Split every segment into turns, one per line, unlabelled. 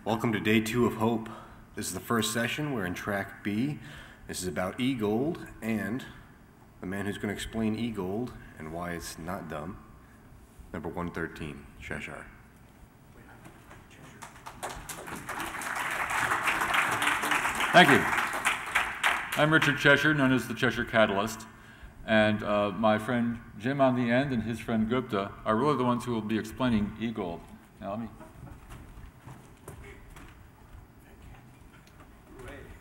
Welcome to day 2 of Hope. This is the first session. We're in track B. This is about e-gold and the man who's going to explain e-gold and why it's not dumb. Number 113, Cheshire.
Thank you. I'm Richard Cheshire, known as the Cheshire Catalyst, and my friend Jim on the end and his friend Gupta are really the ones who will be explaining e-gold. Now let me.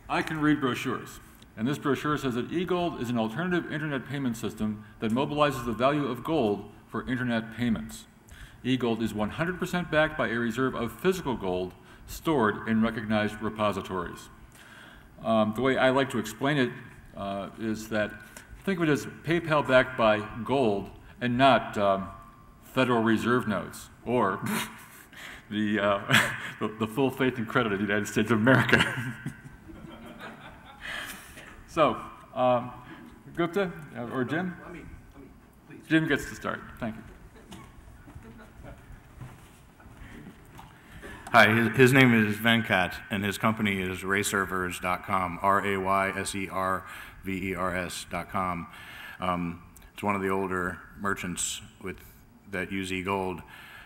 I can read brochures, and this brochure says that e-gold is an alternative internet payment system that mobilizes the value of gold for internet payments. E-gold is 100% backed by a reserve of physical gold stored in recognized repositories. The way I like to explain it is that think of it as PayPal backed by gold and not Federal Reserve notes or the full faith and credit of the United States of America. So, Gupta or Jim? Please. Jim gets to start. Thank you.
Hi, his name is Venkat, and his company is rayservers.com, rayservers.com. It's one of the older merchants that use e-gold.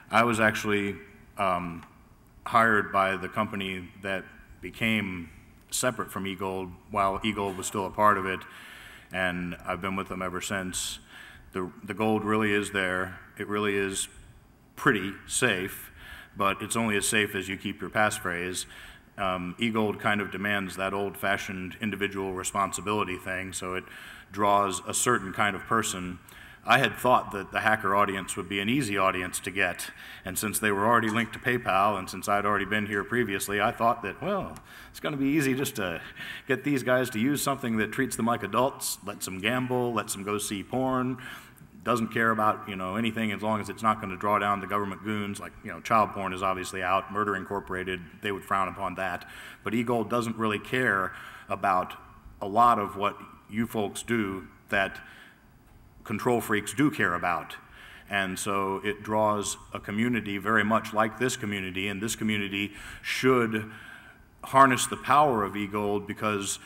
I was actually hired by the company that became separate from e-gold while e-gold was still a part of it, and I've been with them ever since. The gold really is there. It really is pretty safe, but it's only as safe as you keep your passphrase. E-gold kind of demands that old-fashioned individual responsibility thing, so it draws a certain kind of person. I had thought that the hacker audience would be an easy audience to get, and since they were already linked to PayPal, and since I'd already been here previously, I thought that, well, it's going to be easy just to get these guys to use something that treats them like adults, lets them gamble, lets them go see porn, doesn't care about anything as long as it's not going to draw down the government goons. Like child porn is obviously out, Murder Incorporated, they would frown upon that, but e-gold doesn't really care about a lot of what you folks do that control freaks do care about. And so it draws a community very much like this community, and this community should harness the power of e-gold because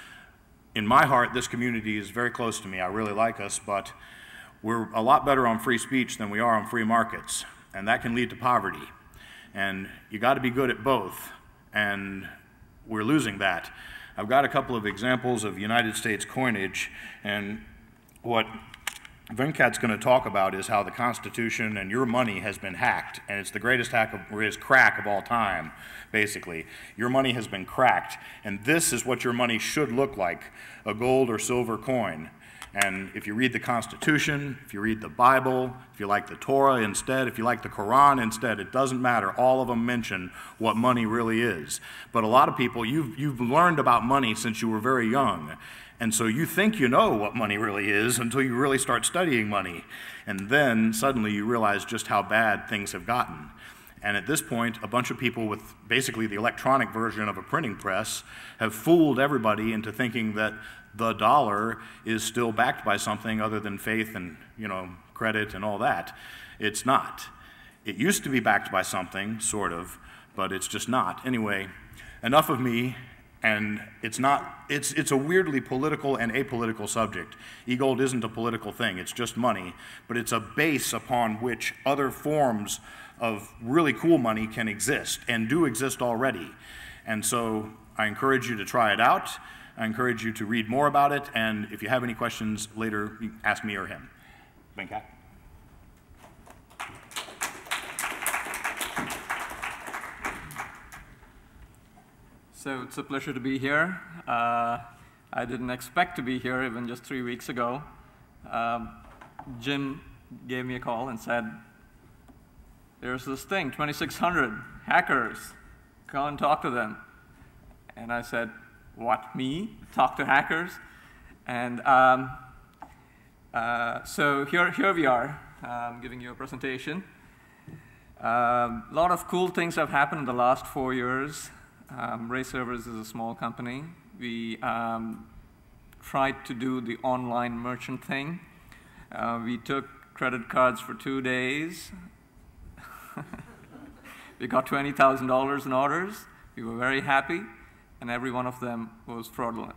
in my heart this community is very close to me. I really like us, but we're a lot better on free speech than we are on free markets, and that can lead to poverty. And you got to be good at both, and we're losing that. I've got a couple of examples of United States coinage, and what Venkat's going to talk about is how the Constitution and your money has been hacked, and it's the greatest crack of all time, basically. Your money has been cracked, and this is what your money should look like, a gold or silver coin. And if you read the Constitution, if you read the Bible, if you like the Torah instead, if you like the Quran instead, it doesn't matter. All of them mention what money really is. But a lot of people, you've learned about money since you were very young. And so you think you know what money really is until you really start studying money. And then suddenly you realize just how bad things have gotten. And at this point, a bunch of people with basically the electronic version of a printing press have fooled everybody into thinking that the dollar is still backed by something other than faith and credit and all that. It's not. It used to be backed by something, sort of, but it's just not. Anyway, enough of me. And it's a weirdly political and apolitical subject. E-gold isn't a political thing, it's just money, but it's a base upon which other forms of really cool money can exist and do exist already. And so I encourage you to try it out. I encourage you to read more about it, and if you have any questions later, you can ask me or him. Venkat.
So it's a pleasure to be here. I didn't expect to be here even just 3 weeks ago. Jim gave me a call and said, there's this thing, 2600 hackers, come and talk to them. And I said, what, me? Talk to hackers? And so here we are, giving you a presentation. A lot of cool things have happened in the last 4 years. Ray Servers is a small company. We tried to do the online merchant thing. We took credit cards for 2 days. We got $20,000 in orders. We were very happy, and every one of them was fraudulent.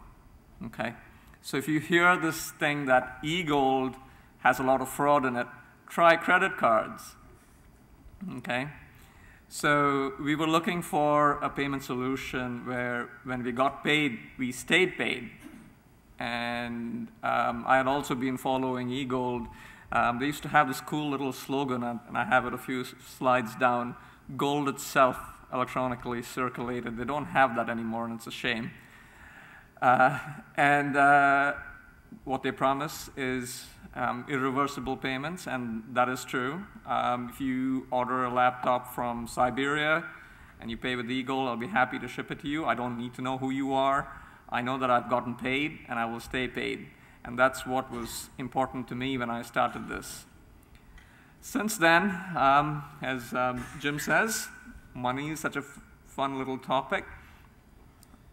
Okay? So if you hear this thing that eGold has a lot of fraud in it, try credit cards. Okay? So we were looking for a payment solution where when we got paid, we stayed paid. And I had also been following eGold. They used to have this cool little slogan, and I have it a few slides down, gold itself electronically circulated. They don't have that anymore, and it's a shame. What they promise is irreversible payments, and that is true. If you order a laptop from Siberia and you pay with eGold, I'll be happy to ship it to you. I don't need to know who you are. I know that I've gotten paid, and I will stay paid. And that's what was important to me when I started this. Since then, as Jim says, money is such a fun little topic.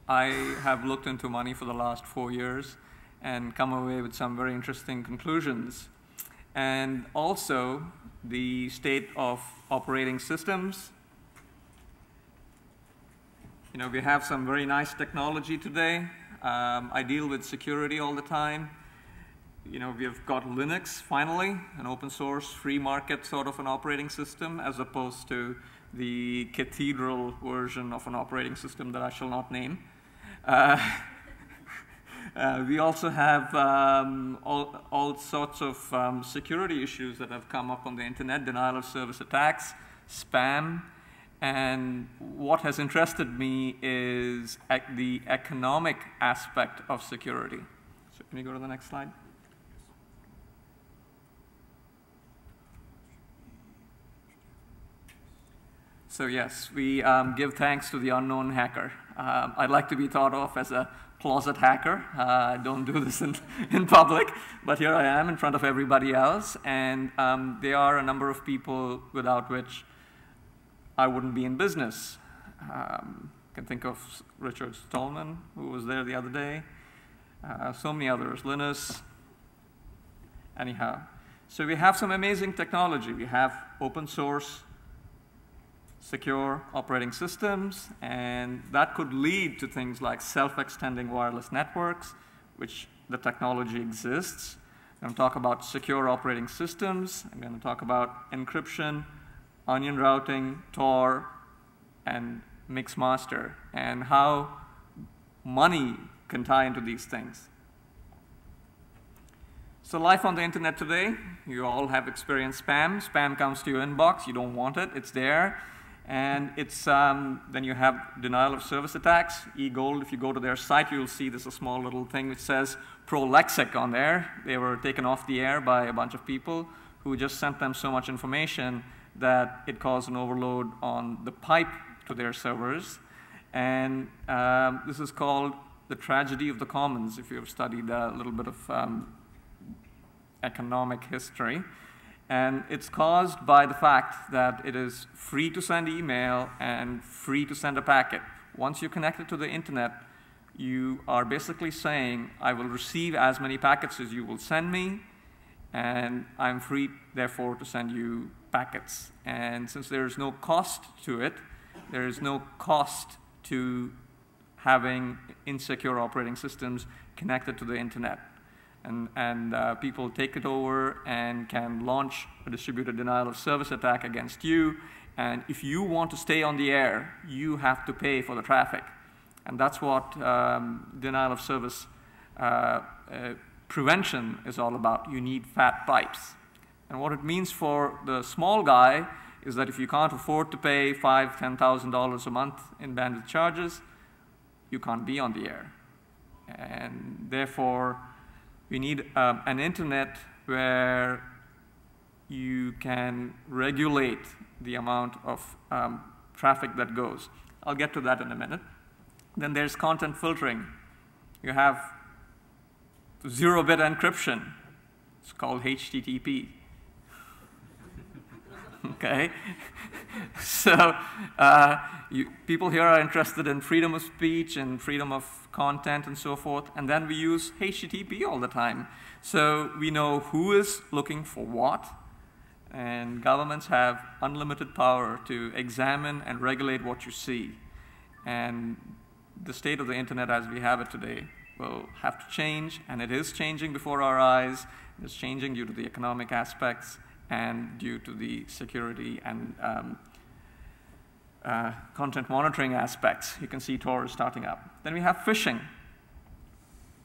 I have looked into money for the last 4 years and come away with some very interesting conclusions. And also, the state of operating systems. You know, we have some very nice technology today. I deal with security all the time. You know, we've got Linux, finally, an open source, free market sort of an operating system, as opposed to the cathedral version of an operating system that I shall not name. We also have all sorts of security issues that have come up on the internet, denial of service attacks, spam, and what has interested me is the economic aspect of security. So can you go to the next slide? So yes, we give thanks to the unknown hacker. I'd like to be thought of as a closet hacker. I don't do this in public, but here I am in front of everybody else, and there are a number of people without which I wouldn't be in business. Can think of Richard Stallman, who was there the other day. So many others, Linus. Anyhow, so we have some amazing technology. We have open source, secure operating systems, and that could lead to things like self-extending wireless networks, which the technology exists. I'm going to talk about secure operating systems. I'm going to talk about encryption, onion routing, Tor, and Mixmaster, and how money can tie into these things. So life on the internet today, you all have experienced spam. Spam comes to your inbox, you don't want it, it's there. And it's, then you have denial of service attacks. eGold, if you go to their site, you'll see there's a small little thing which says Prolexic on there. They were taken off the air by a bunch of people who just sent them so much information that it caused an overload on the pipe to their servers. And this is called the tragedy of the commons, if you've studied a little bit of economic history. And it's caused by the fact that it is free to send email and free to send a packet. Once you're connected to the internet, you are basically saying, I will receive as many packets as you will send me, and I'm free, therefore, to send you packets. And since there is no cost to it, there is no cost to having insecure operating systems connected to the internet. And people take it over and can launch a distributed denial of service attack against you. And if you want to stay on the air, you have to pay for the traffic. And that's what denial of service prevention is all about. You need fat pipes. And what it means for the small guy is that if you can't afford to pay $5,000, $10,000 a month in bandwidth charges, you can't be on the air. And therefore, we need an internet where you can regulate the amount of traffic that goes. I'll get to that in a minute. Then there's content filtering. You have zero-bit encryption. It's called HTTP. Okay? So people here are interested in freedom of speech and freedom of content and so forth, and then we use HTTP all the time. So we know who is looking for what, and governments have unlimited power to examine and regulate what you see. and the state of the internet as we have it today will have to change, and it is changing before our eyes. It's changing due to the economic aspects and due to the security and content monitoring aspects. You can see Tor is starting up. Then we have phishing,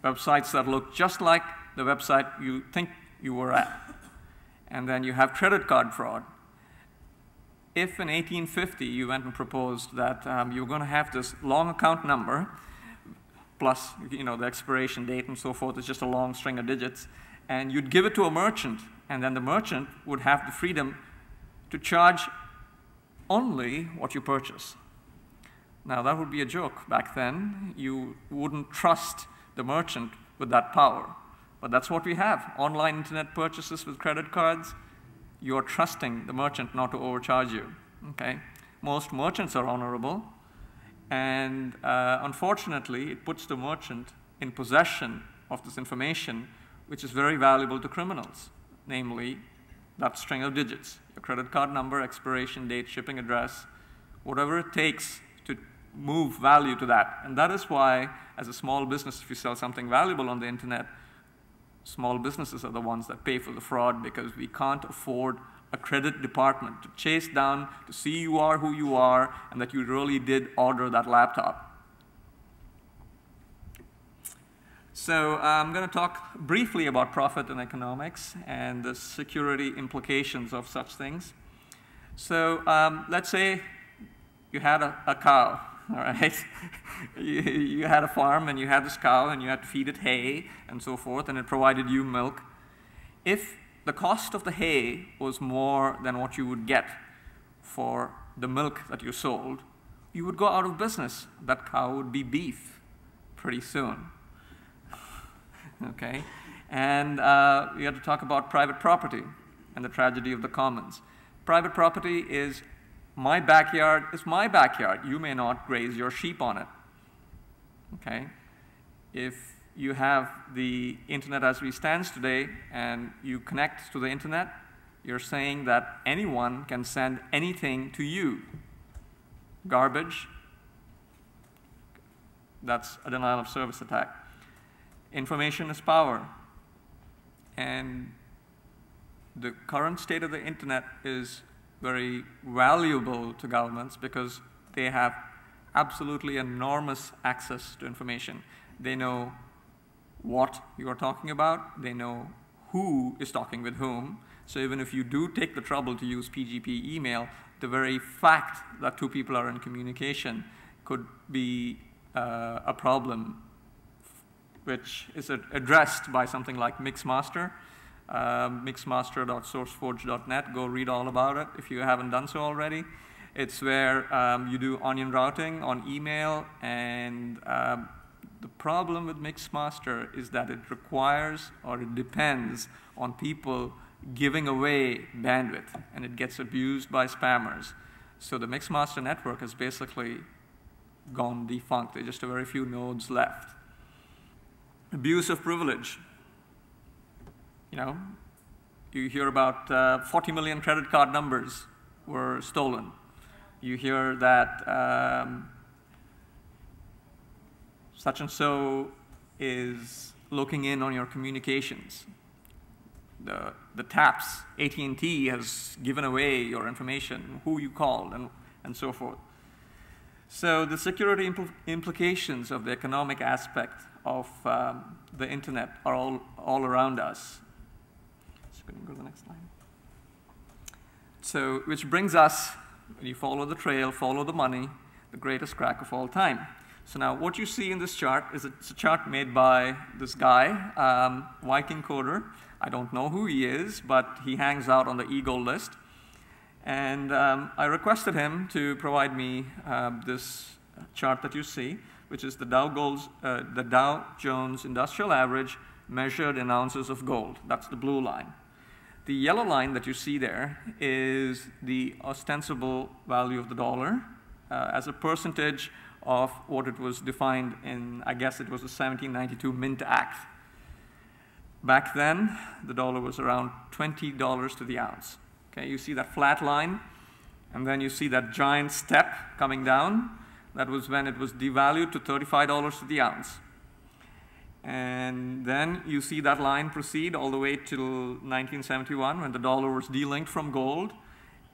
websites that look just like the website you think you were at. And then you have credit card fraud. If in 1850 you went and proposed that you were going to have this long account number, plus the expiration date and so forth, is just a long string of digits, and you'd give it to a merchant, and then the merchant would have the freedom to charge only what you purchase. Now, that would be a joke back then. You wouldn't trust the merchant with that power. But that's what we have. Online internet purchases with credit cards, you're trusting the merchant not to overcharge you. Okay? Most merchants are honorable, and unfortunately, it puts the merchant in possession of this information, which is very valuable to criminals, namely that string of digits, your credit card number, expiration date, shipping address, whatever it takes to move value to that. And that is why, as a small business, if you sell something valuable on the internet, small businesses are the ones that pay for the fraud, because we can't afford a credit department to chase down to see you are who you are and that you really did order that laptop. So I'm going to talk briefly about profit and economics and the security implications of such things. So let's say you had a cow, all right? you had a farm and you had this cow and you had to feed it hay and so forth, and it provided you milk. If the cost of the hay was more than what you would get for the milk that you sold, you would go out of business. That cow would be beef pretty soon. Okay? And we had to talk about private property and the tragedy of the commons. Private property is my backyard is my backyard. You may not graze your sheep on it. Okay? If you have the internet as we stands today and you connect to the internet, you're saying that anyone can send anything to you. Garbage, that's a denial of service attack. Information is power. And the current state of the internet is very valuable to governments because they have absolutely enormous access to information. They know what you are talking about. They know who is talking with whom. So even if you do take the trouble to use PGP email, the very fact that two people are in communication could be a problem, which is addressed by something like Mixmaster, mixmaster.sourceforge.net. Go read all about it if you haven't done so already. It's where you do onion routing on email, and the problem with Mixmaster is that it requires, or it depends on people giving away bandwidth, and it gets abused by spammers. So the Mixmaster network has basically gone defunct. There's just a very few nodes left. Abuse of privilege. You hear about 40 million credit card numbers were stolen. You hear that such and so is looking in on your communications. The taps, AT&T has given away your information, who you called, and so forth. So the security implications of the economic aspect of the internet are all around us. So can you go to the next slide? So, which brings us, when you follow the trail, follow the money, the greatest crack of all time. So now what you see in this chart is it's a chart made by this guy, Viking Coder. I don't know who he is, but he hangs out on the e-gold list. And I requested him to provide me this chart that you see, which is the Dow Jones Industrial Average measured in ounces of gold. That's the blue line. The yellow line that you see there is the ostensible value of the dollar as a percentage of what it was defined in, I guess it was the 1792 Mint Act. Back then, the dollar was around $20 to the ounce. Okay, you see that flat line, and then you see that giant step coming down. That was when it was devalued to $35 to the ounce. And then you see that line proceed all the way till 1971 when the dollar was delinked from gold,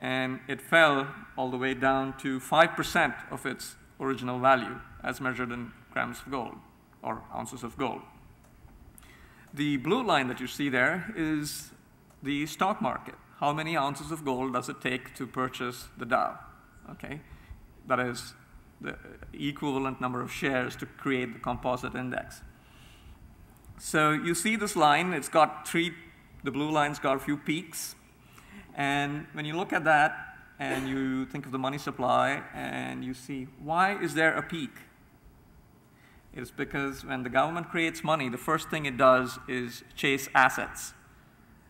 and it fell all the way down to 5% of its original value as measured in grams of gold or ounces of gold. The blue line that you see there is the stock market. How many ounces of gold does it take to purchase the Dow? Okay, that is the equivalent number of shares to create the composite index. So you see this line, it's got the blue line's got a few peaks. And when you look at that and you think of the money supply and you see, why is there a peak? It's because when the government creates money, the first thing it does is chase assets.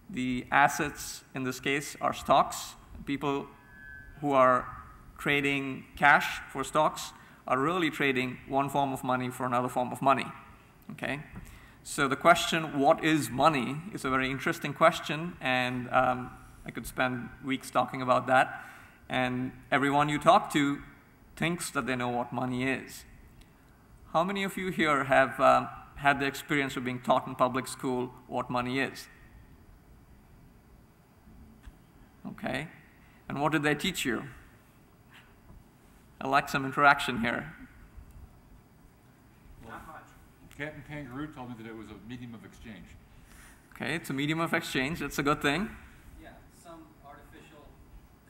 The assets in this case are stocks. People who are trading cash for stocks are really trading one form of money for another form of money. Okay? So the question, what is money, is a very interesting question, and I could spend weeks talking about that. And everyone you talk to thinks that they know what money is. How many of you here have had the experience of being taught in public school what money is? Okay. And what did they teach you? I'd like some interaction here.
Captain Kangaroo told me that it was a medium of exchange.
Okay, it's a medium of exchange. That's a good thing.
Yeah, some artificial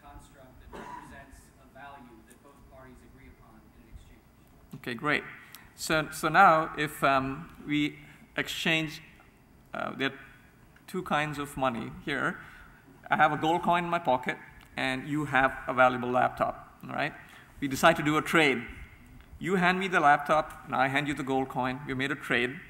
construct that represents a value that both parties agree upon in an exchange.
Okay, great. So now, if we exchange, there are two kinds of money here. I have a gold coin in my pocket, and you have a valuable laptop, all right? We decide to do a trade. You hand me the laptop, and I hand you the gold coin. We made a trade.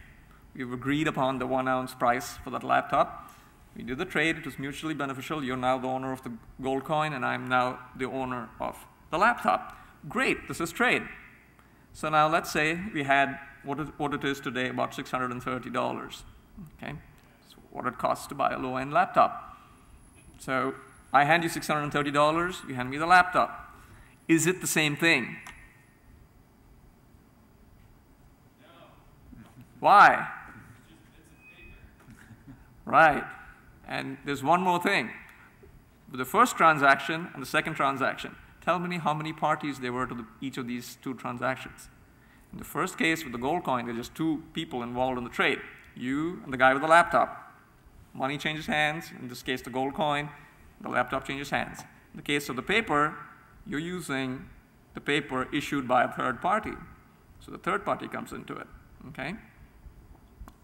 We've agreed upon the 1 ounce price for that laptop. We did the trade. It was mutually beneficial. You're now the owner of the gold coin, and I'm now the owner of the laptop. Great, this is trade. So now let's say we had what it is today, about $630. Okay, that's what it costs to buy a low-end laptop. So I hand you $630. You hand me the laptop. Is it the same thing? Why? Right. And there's one more thing. With the first transaction and the second transaction, tell me how many parties there were to each of these two transactions. In the first case, with the gold coin, there are just two people involved in the trade. You and the guy with the laptop. Money changes hands. In this case, the gold coin, the laptop changes hands. In the case of the paper, you're using the paper issued by a third party. So the third party comes into it. Okay?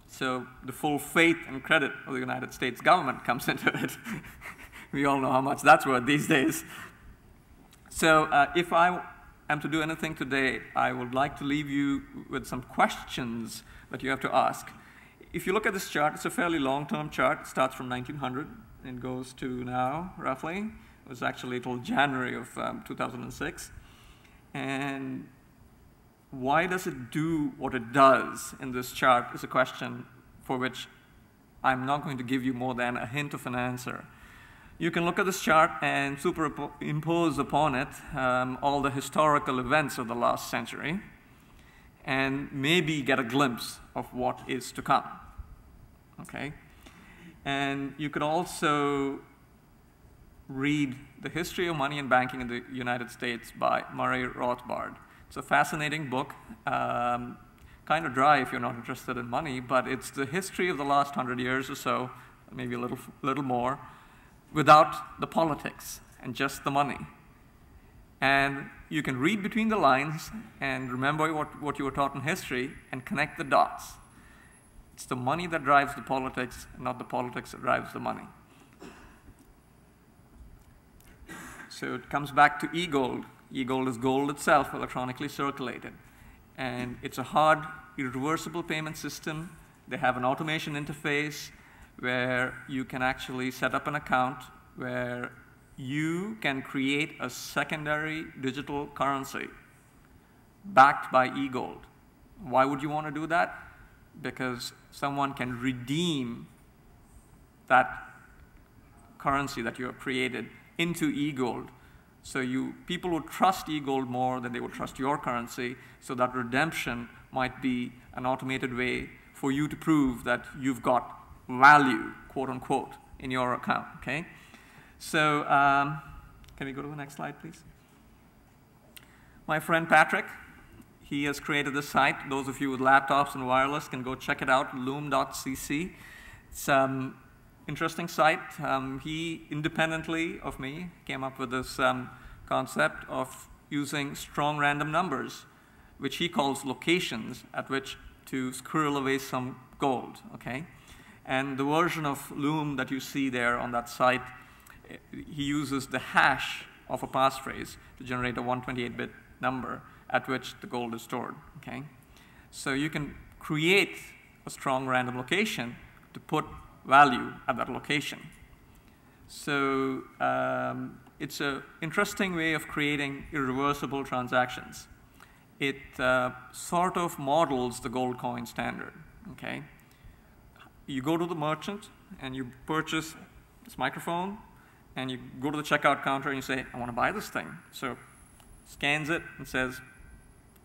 So the full faith and credit of the United States government comes into it. We all know how much that's worth these days. So if I am to do anything today, I would like to leave you with some questions that you have to ask. If you look at this chart, it's a fairly long-term chart. It starts from 1900 and goes to now, roughly. It was actually till January of 2006. And why does it do what it does in this chart is a question for which I'm not going to give you more than a hint of an answer. You can look at this chart and superimpose upon it all the historical events of the last century and maybe get a glimpse of what is to come. Okay? And you could also read The History of Money and Banking in the United States by Murray Rothbard. It's a fascinating book, kind of dry if you're not interested in money, but it's the history of the last 100 years or so, maybe a little more, without the politics and just the money. And you can read between the lines and remember what you were taught in history and connect the dots. It's the money that drives the politics, not the politics that drives the money. So it comes back to e-gold. E-gold is gold itself, electronically circulated. And it's a hard, irreversible payment system. They have an automation interface where you can actually set up an account where you can create a secondary digital currency backed by e-gold. Why would you want to do that? Because someone can redeem that currency that you have created into e-gold. So people would trust eGold more than they would trust your currency, so that redemption might be an automated way for you to prove that you've got value, quote unquote, in your account, okay? So can we go to the next slide, please? My friend Patrick, he has created this site. Those of you with laptops and wireless can go check it out, loom.cc. It's an interesting site. He, independently of me, came up with this concept of using strong random numbers, which he calls locations, at which to squirrel away some gold, okay? And the version of Loom that you see there on that site, he uses the hash of a passphrase to generate a 128-bit number at which the gold is stored, okay? So you can create a strong random location to put value at that location. So it's an interesting way of creating irreversible transactions. It sort of models the gold coin standard, okay? You go to the merchant and you purchase this microphone, and you go to the checkout counter and you say, I want to buy this thing. So scans it and says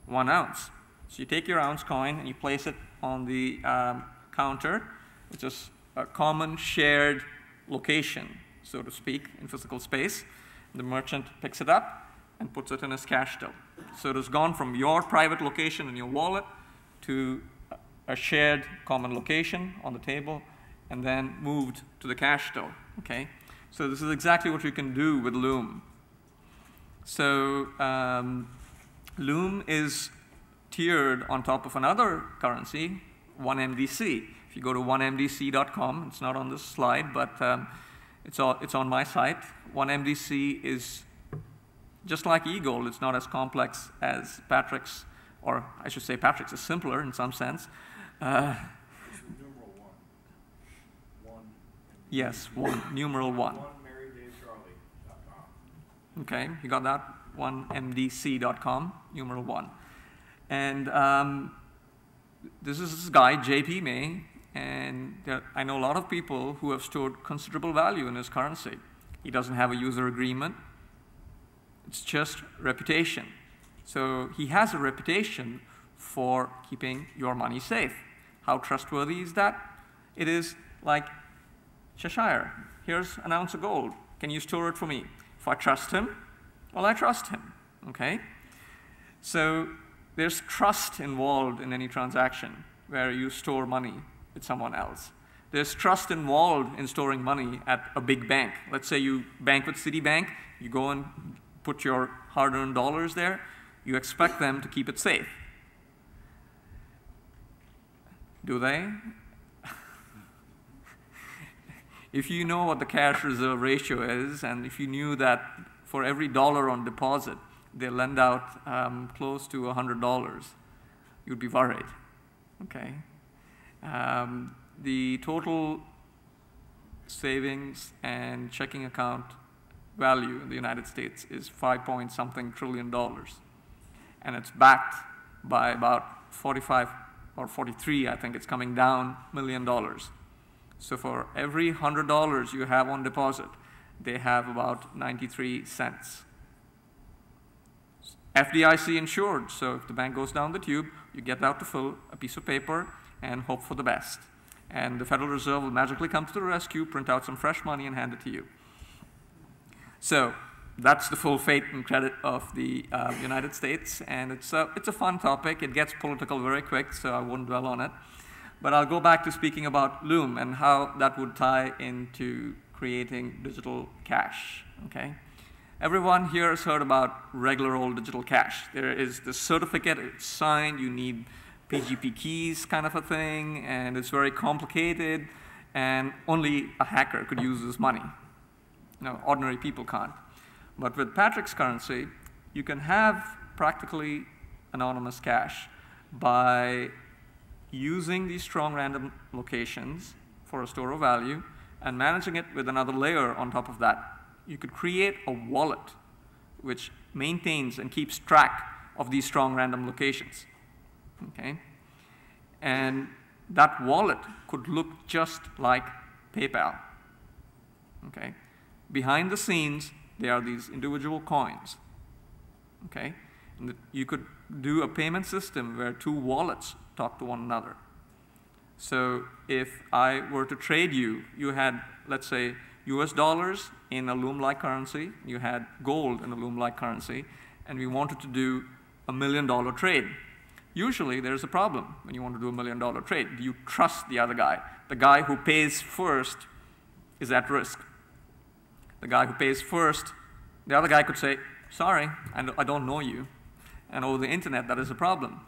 1 ounce. So you take your ounce coin and you place it on the counter, which is a common shared location, so to speak, in physical space. The merchant picks it up and puts it in his cash till. So it has gone from your private location in your wallet to a shared common location on the table, and then moved to the cash till, okay? So this is exactly what you can do with Loom. So Loom is tiered on top of another currency, 1MDC. If you go to 1MDC.com, it's not on this slide, but it's on my site. 1MDC is just like eGold. It's not as complex as Patrick's, or I should say Patrick's is simpler in some sense.
Numeral 1.
Yes, numeral 1. Okay, you got that? 1MDC.com, numeral 1. And this is this guy, JP May, and I know a lot of people who have stored considerable value in his currency. He doesn't have a user agreement. It's just reputation. So he has a reputation for keeping your money safe. How trustworthy is that? It is like Cheshire. Here's an ounce of gold. Can you store it for me? If I trust him, well, I trust him, okay? So there's trust involved in any transaction where you store money with someone else. There's trust involved in storing money at a big bank. Let's say you bank with Citibank, you go and put your hard-earned dollars there, you expect them to keep it safe. Do they? If you know what the cash reserve ratio is, and if you knew that for every dollar on deposit, they lend out close to $100, you'd be worried, okay? The total savings and checking account value in the United States is $5-point-something trillion. And it's backed by about 45 or 43, I think it's coming down, $1 million. So for every $100 you have on deposit, they have about 93 cents. FDIC insured, so if the bank goes down the tube, you get out to fill a piece of paper and hope for the best. And the Federal Reserve will magically come to the rescue, print out some fresh money, and hand it to you. So that's the full fate and credit of the United States, and it's a fun topic. It gets political very quick, so I won't dwell on it. But I'll go back to speaking about Loom and how that would tie into creating digital cash, okay? Everyone here has heard about regular old digital cash. There is the certificate, it's signed, you need PGP keys kind of a thing, and it's very complicated, and only a hacker could use this money. No, ordinary people can't. But with Patrick's currency, you can have practically anonymous cash by using these strong random locations for a store of value and managing it with another layer on top of that. You could create a wallet which maintains and keeps track of these strong random locations, okay? And that wallet could look just like PayPal, okay? Behind the scenes, They are these individual coins. Okay? And you could do a payment system where two wallets talk to one another. So if I were to trade you, you had, let's say, US dollars in a loom-like currency, you had gold in a loom-like currency, and we wanted to do $1 million trade. Usually there's a problem when you want to do $1 million trade. Do you trust the other guy? The guy who pays first is at risk. The guy who pays first, the other guy could say, sorry, I don't know you. And over the internet, that is a problem.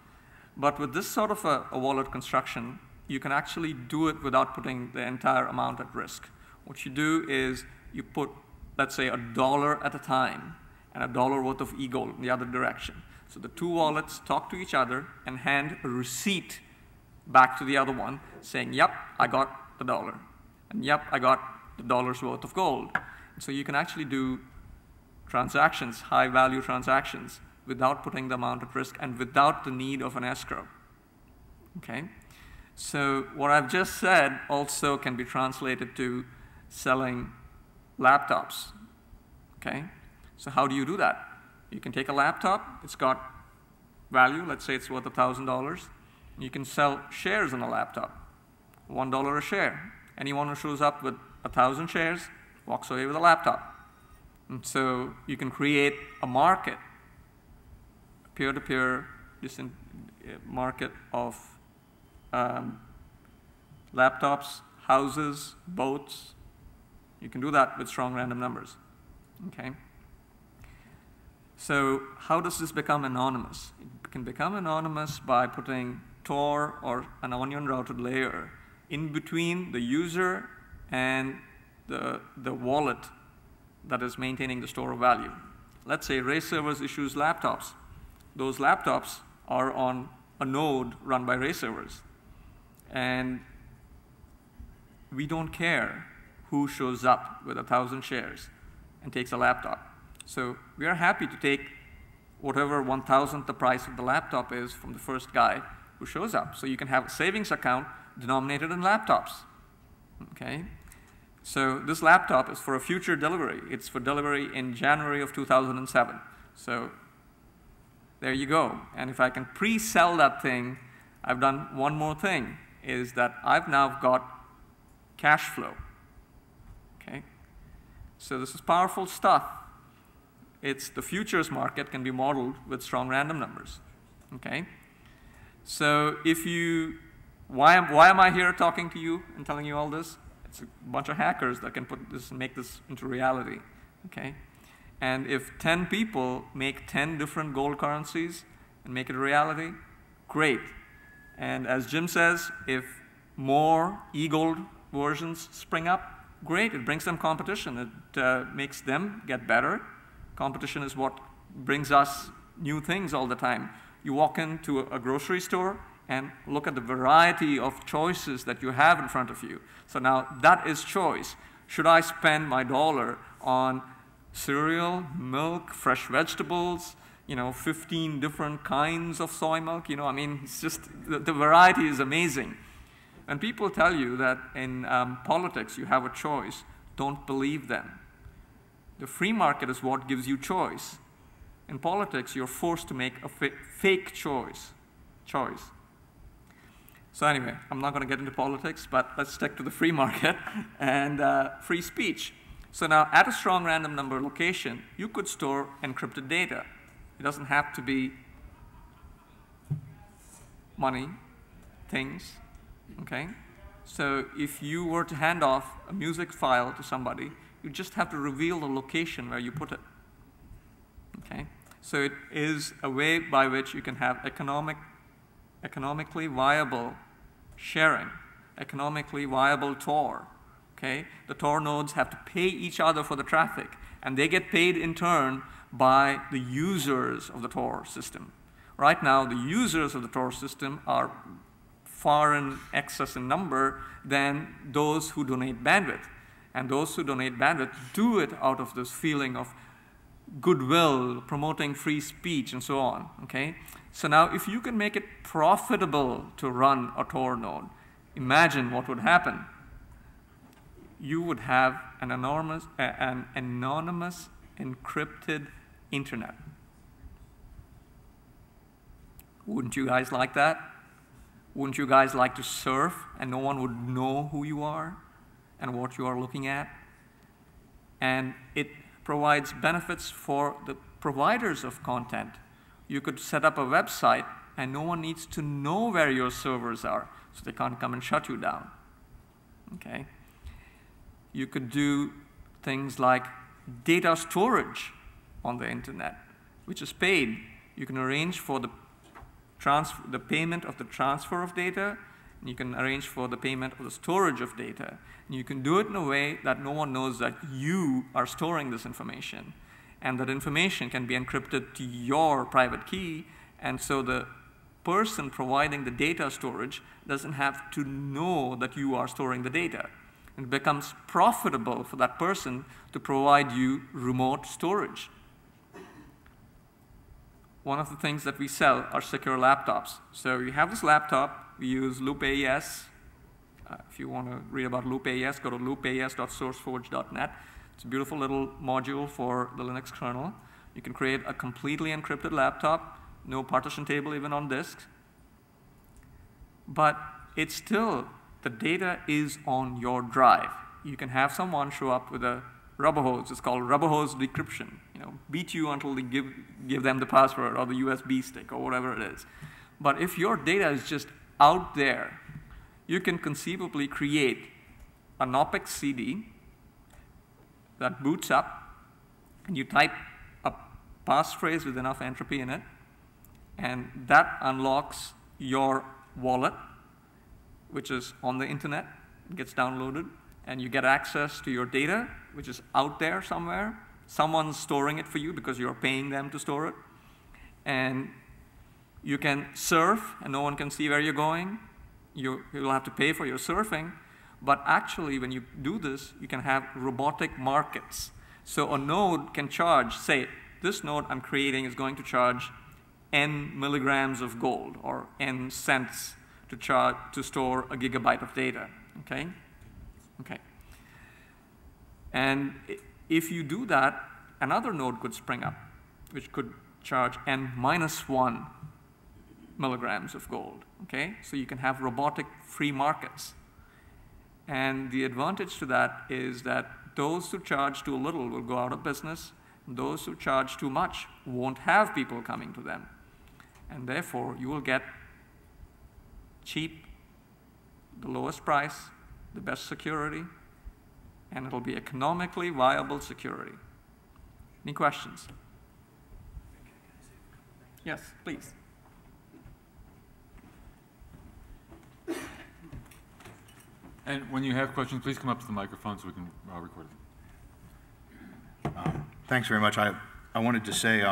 But with this sort of a wallet construction, you can actually do it without putting the entire amount at risk. What you do is you put, let's say, $1 at a time and $1 worth of e-gold in the other direction. So the two wallets talk to each other and hand a receipt back to the other one saying, yep, I got the $1. And yep, I got the $1's worth of gold. So you can actually do transactions, high-value transactions, without putting the amount at risk and without the need of an escrow. Okay? So what I've just said also can be translated to selling laptops. Okay? So how do you do that? You can take a laptop, it's got value, let's say it's worth $1,000. You can sell shares on a laptop, $1 a share. Anyone who shows up with 1,000 shares walks away with a laptop. And so you can create a market, peer-to-peer market of laptops, houses, boats. You can do that with strong random numbers. Okay? So how does this become anonymous? It can become anonymous by putting Tor or an onion routed layer in between the user and the wallet that is maintaining the store of value. Let's say Ray Servers issues laptops. Those laptops are on a node run by Ray Servers. And we don't care who shows up with 1,000 shares and takes a laptop. So we are happy to take whatever 1,000th the price of the laptop is from the first guy who shows up. So you can have a savings account denominated in laptops. Okay? So this laptop is for a future delivery. It's for delivery in January of 2007. So there you go. And if I can pre-sell that thing, I've done one more thing, is that I've now got cash flow. Okay? So this is powerful stuff. It's the futures market can be modeled with strong random numbers. Okay? So if you, why am I here talking to you and telling you all this? It's a bunch of hackers that can put this and make this into reality. Okay? And if 10 people make 10 different gold currencies and make it a reality, great. And as Jim says, if more e-gold versions spring up, great. It brings them competition. It makes them get better. Competition is what brings us new things all the time. You walk into a grocery store and look at the variety of choices that you have in front of you. So now that is choice. Should I spend my dollar on cereal, milk, fresh vegetables, 15 different kinds of soy milk? I mean, it's just, the variety is amazing. When people tell you that in politics you have a choice, don't believe them. The free market is what gives you choice. In politics, you're forced to make a fake choice. So anyway, I'm not going to get into politics, but let's stick to the free market and free speech. So now, at a strong random number location, you could store encrypted data. It doesn't have to be money, things, okay? So if you were to hand off a music file to somebody, you just have to reveal the location where you put it, okay? So it is a way by which you can have economically viable sharing, economically viable Tor, okay? The Tor nodes have to pay each other for the traffic, and they get paid in turn by the users of the Tor system. Right now, the users of the Tor system are far in excess in number than those who donate bandwidth. And those who donate bandwidth do it out of this feeling of goodwill, promoting free speech, and so on, okay? So now, if you can make it profitable to run a Tor node, imagine what would happen. You would have an anonymous encrypted internet. Wouldn't you guys like that? Wouldn't you guys like to surf and no one would know who you are and what you are looking at? And it provides benefits for the providers of content. You could set up a website and no one needs to know where your servers are, so they can't come and shut you down. Okay? You could do things like data storage on the internet, which is paid. You can arrange for the payment of the transfer of data, and you can arrange for the payment of the storage of data. And you can do it in a way that no one knows that you are storing this information, and that information can be encrypted to your private key, and so the person providing the data storage doesn't have to know that you are storing the data. It becomes profitable for that person to provide you remote storage. One of the things that we sell are secure laptops. So you have this laptop, we use Loop AES. If you want to read about Loop AES, go to loopaes.sourceforge.net. It's a beautiful little module for the Linux kernel. You can create a completely encrypted laptop, no partition table even on disk. But it's still, the data is on your drive. You can have someone show up with a rubber hose. It's called rubber hose decryption. Beat you until they give them the password or the USB stick or whatever it is. But if your data is just out there, you can conceivably create an OPEX CD that boots up, and you type a passphrase with enough entropy in it, and that unlocks your wallet, which is on the internet, gets downloaded, and you get access to your data, which is out there somewhere. Someone's storing it for you because you're paying them to store it. And you can surf, and no one can see where you're going. You'll have to pay for your surfing. But actually, when you do this, you can have robotic markets. So a node can charge, say, this node I'm creating is going to charge n milligrams of gold or n cents to store a gigabyte of data. Okay? Okay. And if you do that, another node could spring up, which could charge n minus 1 milligrams of gold. Okay? So you can have robotic free markets. And the advantage to that is that those who charge too little will go out of business. Those who charge too much won't have people coming to them. And therefore, you will get cheap, the lowest price, the best security, and it'll be economically viable security. Any questions? Yes, please.
And when you have questions, please come up to the microphone so we can record it.
Thanks very much. I wanted to say,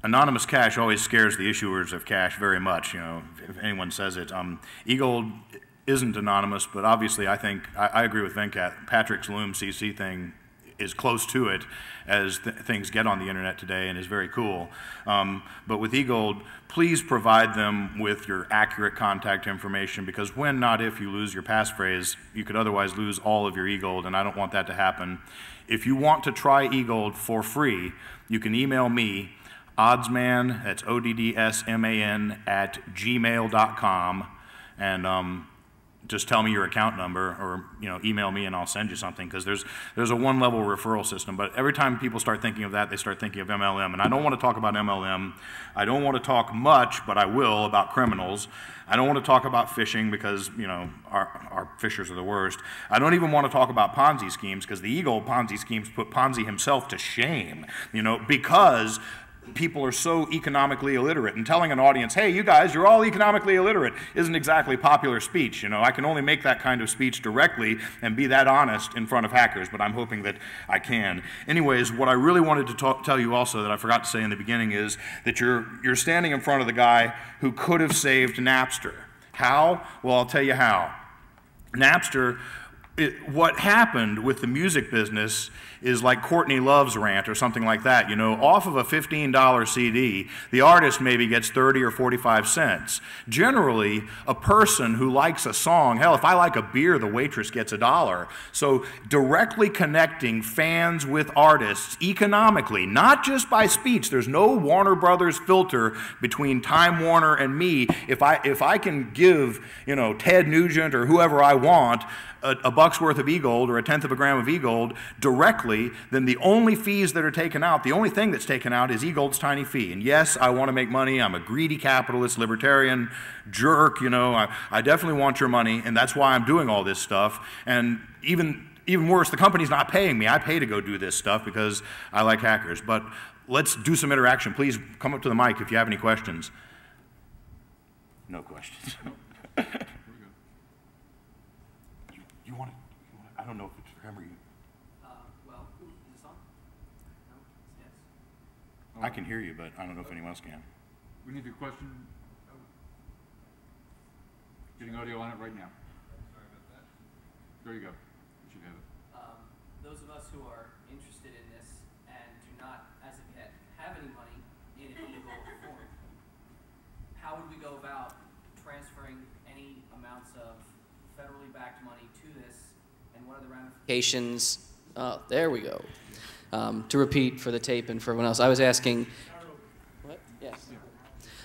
anonymous cash always scares the issuers of cash very much. If anyone says it. eGold isn't anonymous, but obviously I think, I agree with Venkat, Patrick's Loom CC thing is close to it as things get on the internet today and is very cool. But with eGold, please provide them with your accurate contact information, because when, not if, you lose your passphrase, you could otherwise lose all of your eGold, and I don't want that to happen. If you want to try eGold for free, you can email me, Oddsman, that's ODDSMAN, @gmail.com, and just tell me your account number, or email me and I'll send you something, because there's a one-level referral system. But every time people start thinking of that, they start thinking of MLM. And I don't want to talk about MLM. I don't want to talk much, but I will, about criminals. I don't want to talk about phishing, because our phishers are the worst. I don't even want to talk about Ponzi schemes, because the eGold Ponzi schemes put Ponzi himself to shame, because people are so economically illiterate, and telling an audience, hey, you guys, you're all economically illiterate, isn't exactly popular speech. I can only make that kind of speech directly and be that honest in front of hackers, but I'm hoping that I can. Anyways, what I really wanted to tell you also that I forgot to say in the beginning is that you're standing in front of the guy who could have saved Napster. How? Well, I'll tell you how. Napster what happened with the music business is like Courtney Love's rant or something like that. You know, off of a $15 CD, the artist maybe gets 30 or 45 cents. Generally, a person who likes a song, hell, if I like a beer, the waitress gets $1. So directly connecting fans with artists economically, not just by speech. There's no Warner Brothers filter between Time Warner and me. If I can give, you know, Ted Nugent or whoever I want a buck's worth of e-gold or a tenth of a gram of e-gold directly, then the only fees that are taken out, the only thing that's taken out is e-gold's tiny fee. And yes, I want to make money. I'm a greedy capitalist, libertarian, jerk, you know. I definitely want your money, and that's why I'm doing all this stuff. And even worse, the company's not paying me. I pay to go do this stuff because I like hackers. But let's do some interaction. Please come up to the mic if you have any questions. No questions. I don't know if it's for him or you.
Well, is this on? No? Yes.
I can hear you, but I don't know if anyone else can.
We need the question. Getting audio on it right now.
Sorry about that.
There you go. You should have it.
Those of us who are interested in this and do not, as of yet, have any money in an e-gold form, how would we go about transferring any amounts of federally backed money to this, and what are the ramifications? Oh, there we go. To repeat for the tape and for everyone else, I was asking. What? Yes.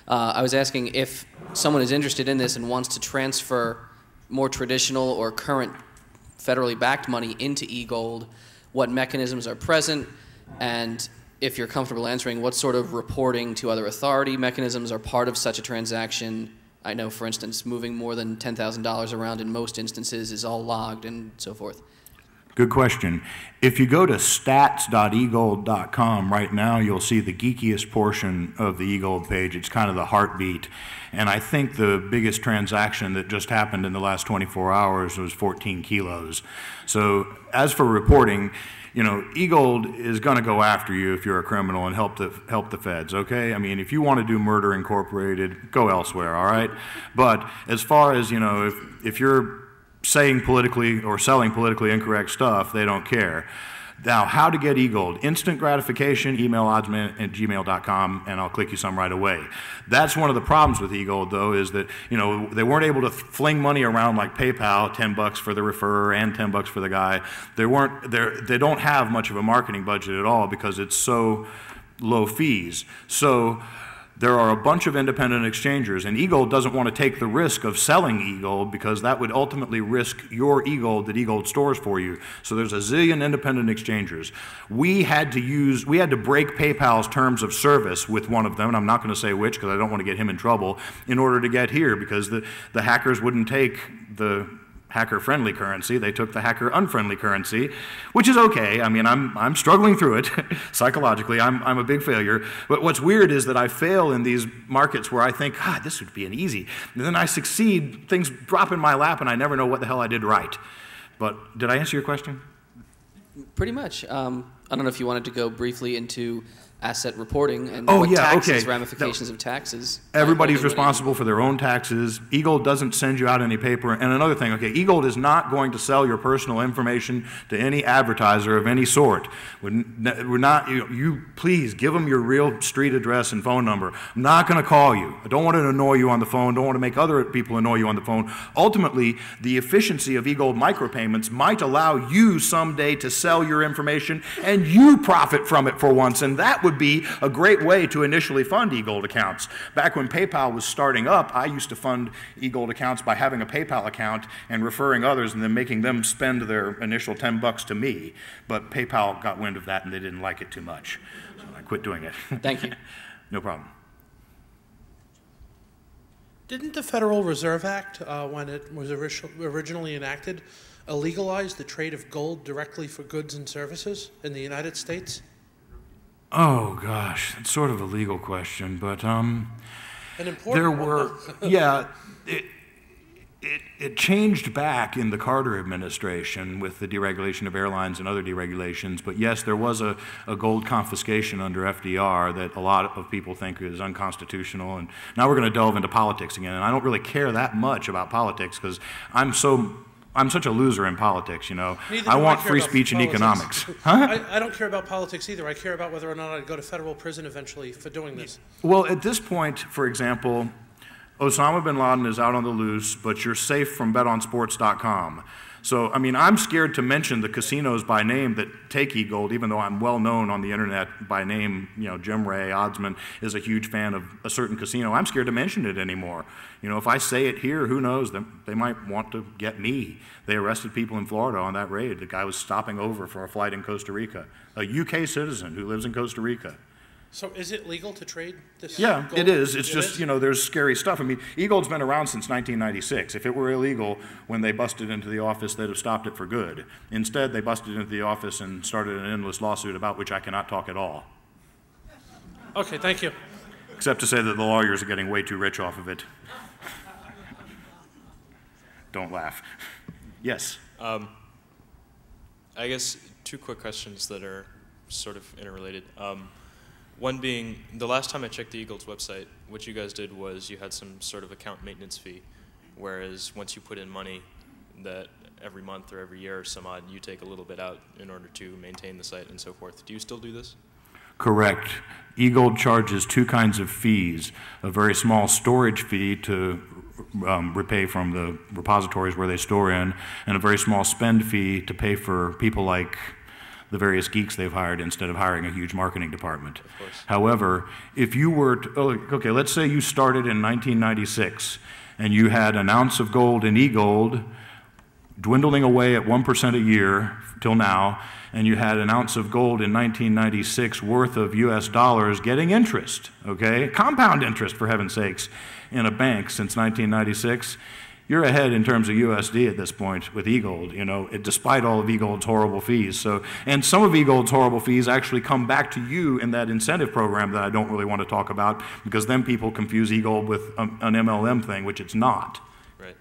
I was asking if someone is interested in this and wants to transfer more traditional or current federally backed money into e-gold, what mechanisms are present, and if you're comfortable answering, what sort of reporting to other authority mechanisms are part of such a transaction. I know, for instance, moving more than $10,000 around in most instances is all logged and so forth.
Good question. If you go to stats.egold.com right now, you'll see the geekiest portion of the eGold page. It's kind of the heartbeat. And I think the biggest transaction that just happened in the last 24 hours was 14 kilos. So as for reporting, you know, eGold is going to go after you if you're a criminal and help the feds, okay? I mean, if you want to do Murder Incorporated, go elsewhere, all right? But as far as, you know, if you're saying politically or selling politically incorrect stuff, they don't care. Now, how to get eGold? Instant gratification, email oddsman@gmail.com, and I'll click you some right away. That's one of the problems with eGold, though, is that, you know, they weren't able to fling money around like PayPal, 10 bucks for the referrer and 10 bucks for the guy. They don't have much of a marketing budget at all because it's so low fees. So there are a bunch of independent exchangers, and eGold doesn't want to take the risk of selling eGold because that would ultimately risk your eGold that eGold stores for you. So there's a zillion independent exchangers. We had to break PayPal's terms of service with one of them, and I'm not going to say which because I don't want to get him in trouble, in order to get here because the hackers wouldn't take the hacker-friendly currency. They took the hacker-unfriendly currency, which is okay. I mean, I'm struggling through it psychologically. I'm a big failure. But what's weird is that I fail in these markets where I think, God, this would be an easy. And then I succeed, things drop in my lap, and I never know what the hell I did right. But did I answer your question?
Pretty much. I don't know if you wanted to go briefly into asset reporting and what taxes, ramifications of taxes.
Everybody's responsible for their own taxes. eGold doesn't send you out any paper. And another thing, okay, eGold is not going to sell your personal information to any advertiser of any sort. We're not, you please give them your real street address and phone number. I'm not going to call you. I don't want to annoy you on the phone. Don't want to make other people annoy you on the phone. Ultimately, the efficiency of eGold micropayments might allow you someday to sell your information and you profit from it for once. And that would be a great way to initially fund eGold accounts. Back when PayPal was starting up, I used to fund eGold accounts by having a PayPal account and referring others and then making them spend their initial 10 bucks to me. But PayPal got wind of that and they didn't like it too much. So I quit doing it.
Thank you.
No problem.
Didn't the Federal Reserve Act, when it was originally enacted, legalize the trade of gold directly for goods and services in the United States?
Oh gosh, it's sort of a legal question, but
An important
there were, yeah, it changed back in the Carter administration with the deregulation of airlines and other deregulations. But yes, there was a gold confiscation under FDR that a lot of people think is unconstitutional. And now we're going to delve into politics again. And I don't really care that much about politics because I'm so I'm such a loser in politics, you know.
Neither
I
do
want
care
free
about
speech and
politics.
economics. Huh?
I don't care about politics either. I care about whether or not I'd go to federal prison eventually for doing this.
Well, at this point, for example, Osama bin Laden is out on the loose, but you're safe from betonsports.com. So, I mean, I'm scared to mention the casinos by name that take e-gold, even though I'm well known on the internet by name. You know, Jim Ray, Oddsman, is a huge fan of a certain casino. I'm scared to mention it anymore. You know, if I say it here, who knows? They might want to get me. They arrested people in Florida on that raid. The guy was stopping over for a flight in Costa Rica, a UK citizen who lives in Costa Rica.
So is it legal to trade this
Yeah,
gold?
it is. It's just, you know, there's scary stuff. I mean, e-gold's been around since 1996. If it were illegal, when they busted into the office, they'd have stopped it for good. Instead, they busted into the office and started an endless lawsuit about which I cannot talk at all.
Okay, thank you.
Except to say that the lawyers are getting way too rich off of it. Don't laugh. Yes?
I guess two quick questions that are sort of interrelated. One being, the last time I checked the e-gold's website, what you guys did was you had some sort of account maintenance fee, whereas once you put in money that every month or every year or some odd, you take a little bit out in order to maintain the site and so forth. Do you still do this?
Correct. e-gold charges two kinds of fees, a very small storage fee to repay from the repositories where they store in, and a very small spend fee to pay for people like the various geeks they've hired instead of hiring a huge marketing department.
Of course.
However, if you were to, okay, let's say you started in 1996 and you had an ounce of gold in e-gold dwindling away at 1% a year till now, and you had an ounce of gold in 1996 worth of US dollars getting interest, okay? Compound interest, for heaven's sakes, in a bank since 1996. You're ahead in terms of USD at this point with e-gold, you know, despite all of e-gold's horrible fees. So, and some of e-gold's horrible fees actually come back to you in that incentive program that I don't really want to talk about, because then people confuse e-gold with an MLM thing, which it's not.
Right.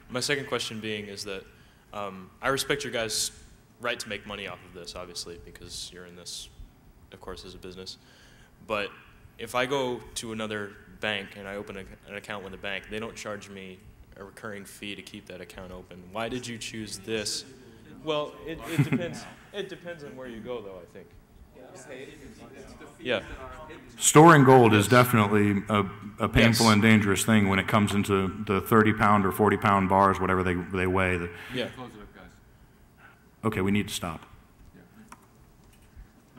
My second question being is that I respect your guys' right to make money off of this, obviously, because you're in this, of course, as a business. But if I go to another bank and I open an account with a bank, they don't charge me a recurring fee to keep that account open. Why did you choose this? Well, it depends. It depends on where you go, though, I think. Yeah.
Storing gold is definitely a painful and dangerous thing when it comes into the 30-pound or 40-pound bars, whatever they weigh.
Yeah. Close it up, guys.
Okay, we need to stop.
Yeah.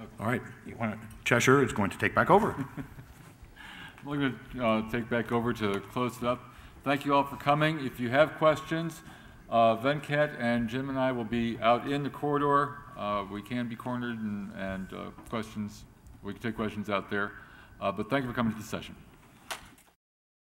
Okay.
All right, Cheshire is going to take back over.
We're going to take back over to close it up. Thank you all for coming. If you have questions, Venkat and Jim and I will be out in the corridor. We can be cornered and questions. We can take questions out there. But thank you for coming to the session.